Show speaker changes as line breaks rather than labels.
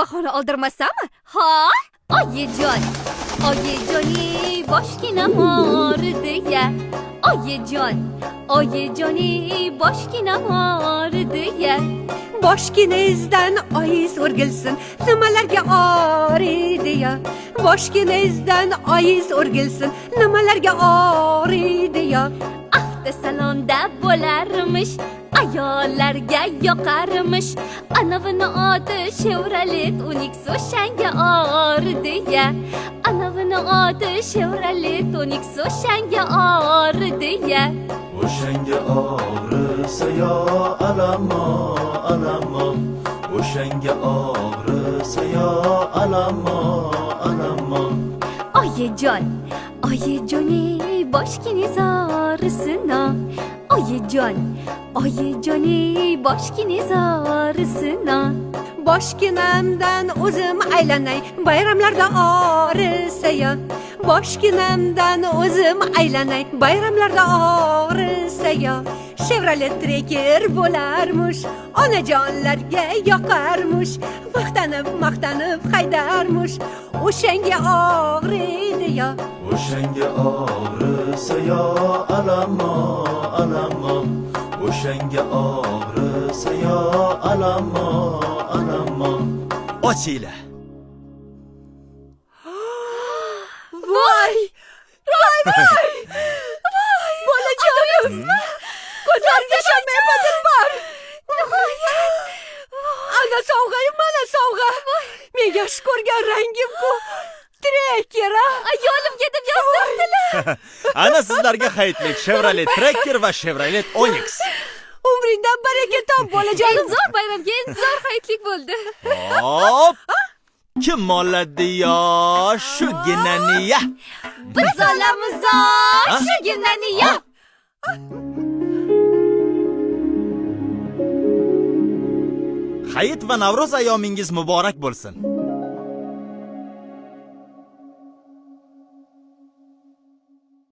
bahona oldirmasammi? Ha? Oyijon. Oyijoni boshginam og'ridi-ya. Oyijon. Oyijoni boshginam og'ridi-ya.
Boshginizdan oyiz o'rgilsin, nimalarga og'riydi-ya. Boshginizdan oyiz o'rgilsin, nimalarga og'riydi-ya.
Avtosalonda bo'larmish, ayollarga yoqarmish. Anavini oti Chevrolet Onix o'shanga og'ridi-ya. Anavini oti Chevrolet Onix o'shanga og'ridi-ya.
O'shanga og'risa yo alamo, alamo. O'shanga og'risa yo alamo, alamo.
Oyijon, oyijoni boshginiz og'risin-a. Oyijon, oyijoni boshginiz og'risin-a.
Boshginamdan o'zim aylanay, bayramlarda og'risa-ya. Boshginamdan o'zim aylanay, bayramlarda og'risa-ya. Chevrolet Tracker bo'larmish, onajonlarga yoqarmish. Maqtanib haydarmish, o'shanga og'riydi-ya.
O'shanga og'risa yo alamo, alamo. O'shanga og'risa yo alamo, alamo. Ochinglar.
Voy! Bolajonim! Ko'zlarimga ishonmayapman bor. Ana sovg'a, mana sovg'a. Men yaxshi ko'rgan rangim bu. Tracker,
Ayolimga deb yozdilar.
Ana sizlarga hayitlik Chevrolet Tracker va Chevrolet Onix.
umringdan baraka top bolajonim.
Zo'r bayramga zo'r hayitlik bo'ldi.
Hop! Kim oladi yo shu ginani-ya?
Biz olamiz shu ginani-ya.
Hayit va Navro'z ayyomingiz muborak bo'lsin.